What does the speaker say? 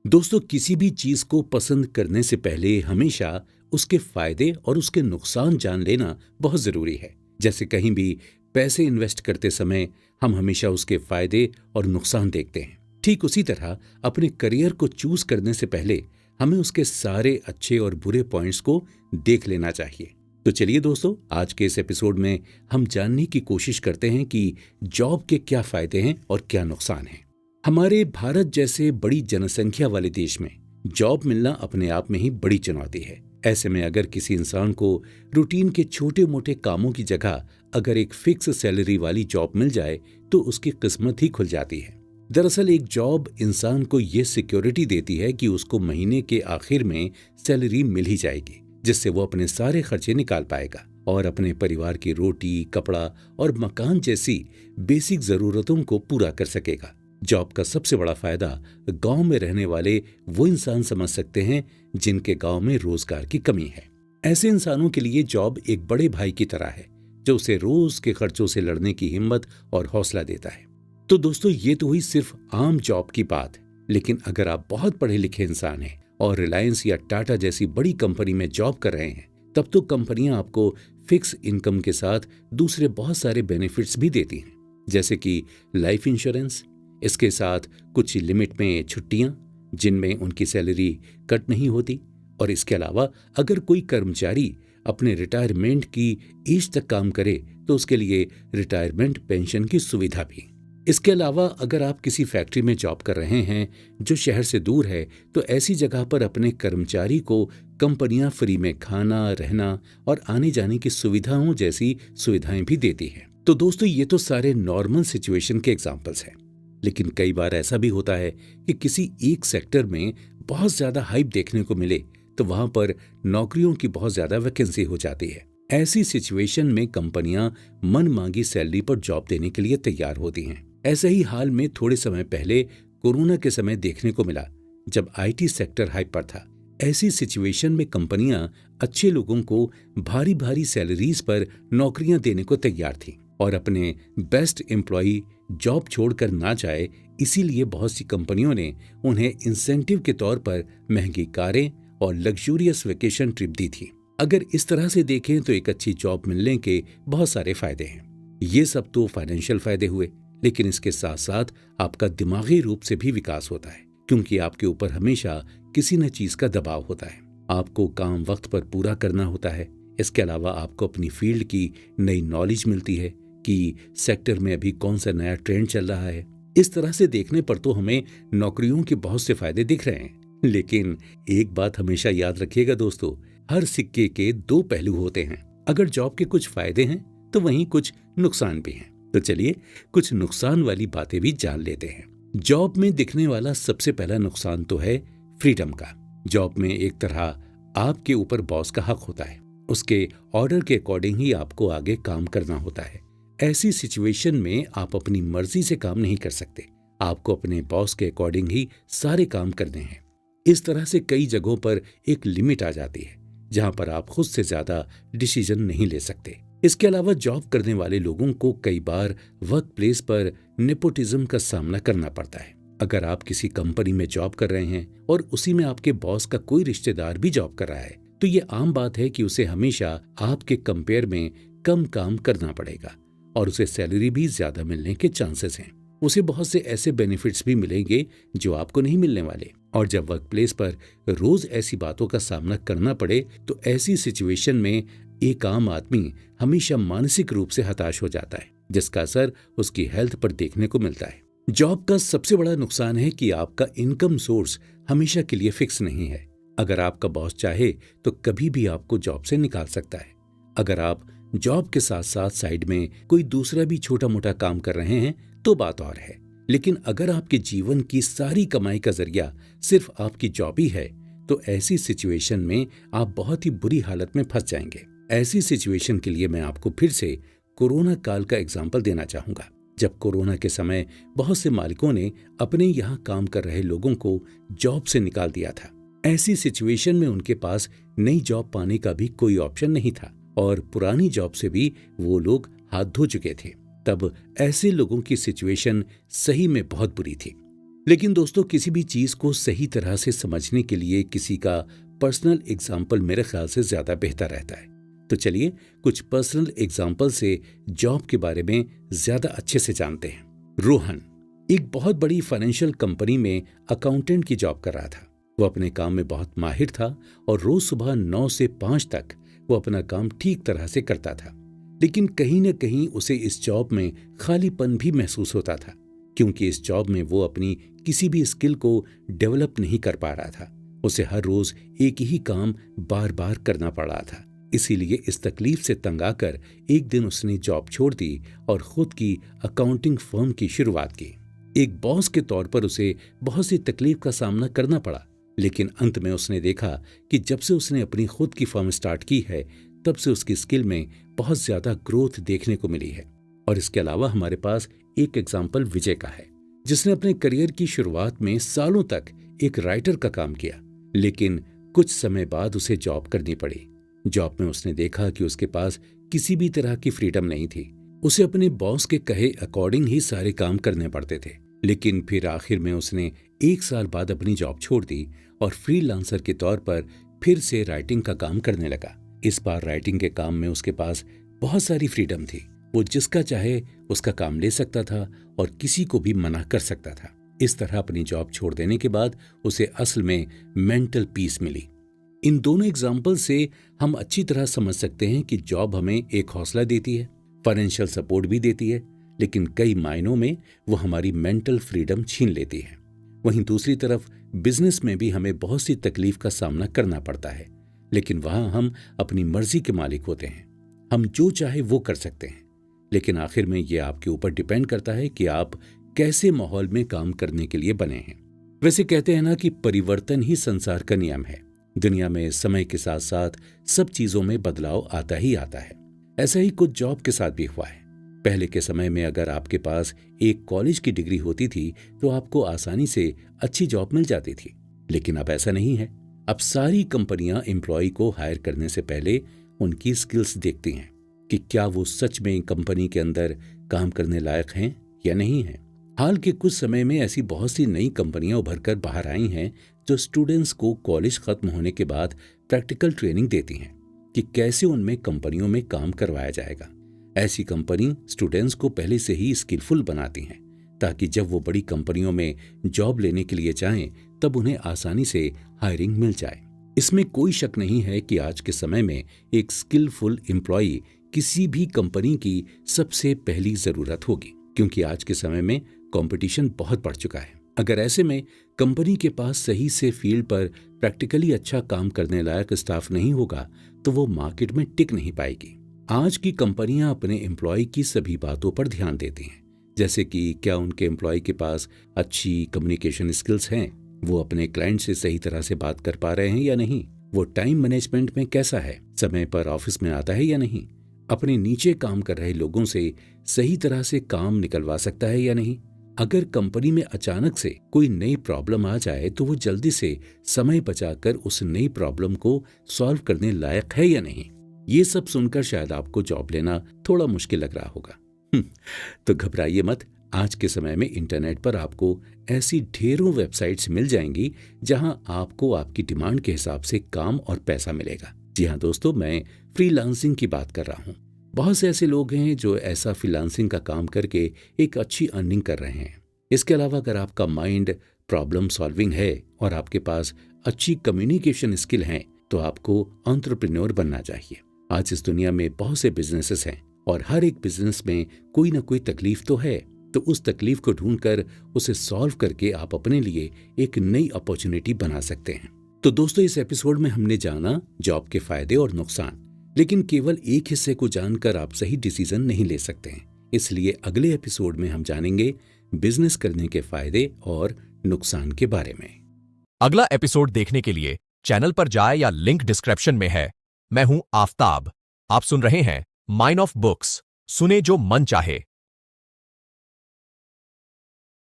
दोस्तों, किसी भी चीज को पसंद करने से पहले हमेशा उसके फायदे और उसके नुकसान जान लेना बहुत जरूरी है। जैसे कहीं भी पैसे इन्वेस्ट करते समय हम हमेशा उसके फायदे और नुकसान देखते हैं, ठीक उसी तरह अपने करियर को चूज करने से पहले हमें उसके सारे अच्छे और बुरे पॉइंट्स को देख लेना चाहिए। तो चलिए दोस्तों, आज के इस एपिसोड में हम जानने की कोशिश करते हैं कि जॉब के क्या फायदे हैं और क्या नुकसान हैं। हमारे भारत जैसे बड़ी जनसंख्या वाले देश में जॉब मिलना अपने आप में ही बड़ी चुनौती है। ऐसे में अगर किसी इंसान को रूटीन के छोटे मोटे कामों की जगह अगर एक फिक्स सैलरी वाली जॉब मिल जाए तो उसकी किस्मत ही खुल जाती है। दरअसल एक जॉब इंसान को ये सिक्योरिटी देती है कि उसको महीने के आखिर में सैलरी मिल ही जाएगी, जिससे वो अपने सारे खर्चे निकाल पाएगा और अपने परिवार की रोटी, कपड़ा और मकान जैसी बेसिक जरूरतों को पूरा कर सकेगा। जॉब का सबसे बड़ा फायदा गांव में रहने वाले वो इंसान समझ सकते हैं जिनके गांव में रोजगार की कमी है। ऐसे इंसानों के लिए जॉब एक बड़े भाई की तरह है जो उसे रोज के खर्चों से लड़ने की हिम्मत और हौसला देता है। तो दोस्तों, ये तो हुई सिर्फ आम जॉब की बात, लेकिन अगर आप बहुत पढ़े लिखे इंसान हैं और रिलायंस या टाटा जैसी बड़ी कंपनी में जॉब कर रहे हैं, तब तो कंपनियां आपको फिक्स इनकम के साथ दूसरे बहुत सारे बेनिफिट्स भी देती हैं, जैसे कि लाइफ इंश्योरेंस, इसके साथ कुछ लिमिट में छुट्टियां जिनमें उनकी सैलरी कट नहीं होती, और इसके अलावा अगर कोई कर्मचारी अपने रिटायरमेंट की एज तक काम करे तो उसके लिए रिटायरमेंट पेंशन की सुविधा भी। इसके अलावा अगर आप किसी फैक्ट्री में जॉब कर रहे हैं जो शहर से दूर है, तो ऐसी जगह पर अपने कर्मचारी को कंपनियां फ्री में खाना, रहना और आने जाने की सुविधाओं जैसी सुविधाएं भी देती हैं। तो दोस्तों, ये तो सारे नॉर्मल सिचुएशन के एग्जाम्पल्स हैं, लेकिन कई बार ऐसा भी होता है कि किसी एक सेक्टर में बहुत ज्यादा हाइप देखने को मिले तो वहां पर नौकरियों की बहुत ज्यादा वैकेंसी हो जाती है। ऐसी सिचुएशन में कंपनियां मन मांगी सैलरी पर जॉब देने के लिए तैयार होती हैं। ऐसे ही हाल में थोड़े समय पहले कोरोना के समय देखने को मिला, जब आईटी सेक्टर हाइप पर था। ऐसी सिचुएशन में कंपनियां अच्छे लोगों को भारी भारी सैलरीज पर नौकरियां देने को तैयार थी और अपने बेस्ट एम्प्लॉय जॉब छोड़कर ना जाए, इसीलिए बहुत सी कंपनियों ने उन्हें इंसेंटिव के तौर पर महंगी कारें और लग्जूरियस वेकेशन ट्रिप दी थी। अगर इस तरह से देखें तो एक अच्छी जॉब मिलने के बहुत सारे फायदे हैं। ये सब तो फाइनेंशियल फायदे हुए, लेकिन इसके साथ साथ आपका दिमागी रूप से भी विकास होता है, क्योंकि आपके ऊपर हमेशा किसी न चीज का दबाव होता है। आपको काम वक्त पर पूरा करना होता है। इसके अलावा आपको अपनी फील्ड की नई नॉलेज मिलती है कि सेक्टर में अभी कौन सा नया ट्रेंड चल रहा है। इस तरह से देखने पर तो हमें नौकरियों के बहुत से फायदे दिख रहे हैं, लेकिन एक बात हमेशा याद रखिएगा दोस्तों, हर सिक्के के दो पहलू होते हैं। अगर जॉब के कुछ फायदे हैं तो वहीं कुछ नुकसान भी हैं। तो चलिए कुछ नुकसान वाली बातें भी जान लेते हैं। जॉब में दिखने वाला सबसे पहला नुकसान तो है फ्रीडम का। जॉब में एक तरह आपके ऊपर बॉस का हक होता है, उसके ऑर्डर के अकॉर्डिंग ही आपको आगे काम करना होता है। ऐसी सिचुएशन में आप अपनी मर्जी से काम नहीं कर सकते, आपको अपने बॉस के अकॉर्डिंग ही सारे काम करने हैं। इस तरह से कई जगहों पर एक लिमिट आ जाती है जहां पर आप खुद से ज्यादा डिसीजन नहीं ले सकते। इसके अलावा जॉब करने वाले लोगों को कई बार वर्क प्लेस पर नेपोटिज्म का सामना करना पड़ता है। अगर आप किसी कंपनी में जॉब कर रहे हैं और उसी में आपके बॉस का कोई रिश्तेदार भी जॉब कर रहा है, तो ये आम बात है कि उसे हमेशा आपके कंपेयर में कम काम करना पड़ेगा और उसे सैलरी भी ज्यादा मिलने के चांसेस हैं। उसे बहुत से ऐसे बेनिफिट्स भी मिलेंगे जो आपको नहीं मिलने वाले। और जब वर्क प्लेस पर रोज ऐसी बातों का सामना करना पड़े तो ऐसी सिचुएशन में एक आम आदमी हमेशा मानसिक रूप से हताश हो जाता है, जिसका असर उसकी हेल्थ पर देखने को मिलता है। जॉब का सबसे बड़ा नुकसान है कि आपका इनकम सोर्स हमेशा के लिए फिक्स नहीं है। अगर आपका बॉस चाहे तो कभी भी आपको जॉब से निकाल सकता है। अगर आप जॉब के साथ साथ साइड में कोई दूसरा भी छोटा मोटा काम कर रहे हैं तो बात और है, लेकिन अगर आपके जीवन की सारी कमाई का जरिया सिर्फ आपकी जॉब ही है तो ऐसी सिचुएशन में आप बहुत ही बुरी हालत में फंस जाएंगे। ऐसी सिचुएशन के लिए मैं आपको फिर से कोरोना काल का एग्जाम्पल देना चाहूंगा, जब कोरोना के समय बहुत से मालिकों ने अपने यहाँ काम कर रहे लोगों को जॉब से निकाल दिया था। ऐसी सिचुएशन में उनके पास नई जॉब पाने का भी कोई ऑप्शन नहीं था और पुरानी जॉब से भी वो लोग हाथ धो चुके थे। तब ऐसे लोगों की सिचुएशन सही में बहुत बुरी थी। लेकिन दोस्तों, किसी भी चीज को सही तरह से समझने के लिए किसी का पर्सनल एग्जाम्पल मेरे ख्याल से ज्यादा बेहतर रहता है। तो चलिए कुछ पर्सनल एग्जाम्पल से जॉब के बारे में ज्यादा अच्छे से जानते हैं। रोहन एक बहुत बड़ी फाइनेंशियल कंपनी में अकाउंटेंट की जॉब कर रहा था। वो अपने काम में बहुत माहिर था और रोज सुबह 9 से 5 तक वो अपना काम ठीक तरह से करता था। लेकिन कहीं न कहीं उसे इस जॉब में खालीपन भी महसूस होता था, क्योंकि इस जॉब में वो अपनी किसी भी स्किल को डेवलप नहीं कर पा रहा था। उसे हर रोज एक ही काम बार बार करना पड़ रहा था। इसीलिए इस तकलीफ से तंग आकर एक दिन उसने जॉब छोड़ दी और खुद की अकाउंटिंग फर्म की शुरुआत की। एक बॉस के तौर पर उसे बहुत सी तकलीफ का सामना करना पड़ा, लेकिन अंत में उसने देखा कि जब से उसने अपनी खुद की फर्म स्टार्ट की है, तब से उसकी स्किल में बहुत ज्यादा ग्रोथ देखने को मिली है। और इसके अलावा हमारे पास एक एग्जाम्पल विजय का है, जिसने अपने करियर की शुरुआत में सालों तक एक राइटर का काम किया, लेकिन कुछ समय बाद उसे जॉब करनी पड़ी। जॉब में उसने देखा कि उसके पास किसी भी तरह की फ्रीडम नहीं थी। उसे अपने बॉस के कहे अकॉर्डिंग ही सारे काम करने पड़ते थे। लेकिन फिर आखिर में उसने 1 साल बाद अपनी जॉब छोड़ दी और फ्रीलांसर के तौर पर फिर से राइटिंग का काम करने लगा। इस बार राइटिंग के काम में उसके पास बहुत सारी फ्रीडम थी। वो जिसका चाहे उसका काम ले सकता था और किसी को भी मना कर सकता था। इस तरह अपनी जॉब छोड़ देने के बाद उसे असल में मेंटल पीस मिली। इन दोनों एग्जाम्पल से हम अच्छी तरह समझ सकते हैं कि जॉब हमें एक हौसला देती है, फाइनेंशियल सपोर्ट भी देती है, लेकिन कई मायनों में वो हमारी मेंटल फ्रीडम छीन लेती है। वहीं दूसरी तरफ बिजनेस में भी हमें बहुत सी तकलीफ का सामना करना पड़ता है, लेकिन वहां हम अपनी मर्जी के मालिक होते हैं। हम जो चाहे वो कर सकते हैं, लेकिन आखिर में ये आपके ऊपर डिपेंड करता है कि आप कैसे माहौल में काम करने के लिए बने हैं। वैसे कहते हैं ना कि परिवर्तन ही संसार का नियम है। दुनिया में समय के साथ साथ सब चीजों में बदलाव आता ही आता है। ऐसा ही कुछ जॉब के साथ भी हुआ है। पहले के समय में अगर आपके पास एक कॉलेज की डिग्री होती थी तो आपको आसानी से अच्छी जॉब मिल जाती थी, लेकिन अब ऐसा नहीं है। अब सारी कंपनियां एम्प्लॉय को हायर करने से पहले उनकी स्किल्स देखती हैं कि क्या वो सच में कंपनी के अंदर काम करने लायक हैं या नहीं है। हाल के कुछ समय में ऐसी बहुत सी नई कंपनियां उभर कर बाहर आई हैं जो स्टूडेंट्स को कॉलेज खत्म होने के बाद प्रैक्टिकल ट्रेनिंग देती हैं कि कैसे उनमें कंपनियों में काम करवाया जाएगा। ऐसी कंपनी स्टूडेंट्स को पहले से ही स्किलफुल बनाती हैं, ताकि जब वो बड़ी कंपनियों में जॉब लेने के लिए जाएं तब उन्हें आसानी से हायरिंग मिल जाए। इसमें कोई शक नहीं है कि आज के समय में एक स्किलफुल एम्प्लॉय किसी भी कंपनी की सबसे पहली जरूरत होगी, क्योंकि आज के समय में कंपटीशन बहुत बढ़ चुका है। अगर ऐसे में कंपनी के पास सही से फील्ड पर प्रैक्टिकली अच्छा काम करने लायक स्टाफ नहीं होगा तो वो मार्केट में टिक नहीं पाएगी। आज की कंपनियां अपने एम्प्लॉय की सभी बातों पर ध्यान देती हैं, जैसे कि क्या उनके एम्प्लॉय के पास अच्छी कम्युनिकेशन स्किल्स हैं, वो अपने क्लाइंट से सही तरह से बात कर पा रहे हैं या नहीं, वो टाइम मैनेजमेंट में कैसा है, समय पर ऑफिस में आता है या नहीं, अपने नीचे काम कर रहे लोगों से सही तरह से काम निकलवा सकता है या नहीं। अगर कंपनी में अचानक से कोई नई प्रॉब्लम आ जाए तो वो जल्दी से समय बचाकर उस नई प्रॉब्लम को सॉल्व करने लायक है या नहीं। ये सब सुनकर शायद आपको जॉब लेना थोड़ा मुश्किल लग रहा होगा। तो घबराइए मत। आज के समय में इंटरनेट पर आपको ऐसी ढेरों वेबसाइट्स मिल जाएंगी जहां आपको आपकी डिमांड के हिसाब से काम और पैसा मिलेगा। जी हाँ दोस्तों, मैं फ्रीलांसिंग की बात कर रहा हूँ। बहुत से ऐसे लोग हैं जो ऐसा फ्रीलांसिंग का काम करके एक अच्छी अर्निंग कर रहे हैं। इसके अलावा अगर आपका माइंड प्रॉब्लम सॉल्विंग है और आपके पास अच्छी कम्युनिकेशन स्किल है तो आपको एंटरप्रेन्योर बनना चाहिए। आज इस दुनिया में बहुत से बिजनेसेस हैं और हर एक बिजनेस में कोई ना कोई तकलीफ तो है, तो उस तकलीफ को ढूंढकर उसे सॉल्व करके आप अपने लिए एक नई अपॉर्चुनिटी बना सकते हैं। तो दोस्तों, इस एपिसोड में हमने जाना जॉब के फायदे और नुकसान, लेकिन केवल एक हिस्से को जानकर आप सही डिसीजन नहीं ले सकते हैं। इसलिए अगले एपिसोड में हम जानेंगे बिजनेस करने के फायदे और नुकसान के बारे में। अगला एपिसोड देखने के लिए चैनल पर जाए या लिंक डिस्क्रिप्शन में है। मैं हूं आफताब। आप सुन रहे हैं माइन ऑफ बुक्स, सुने जो मन चाहे।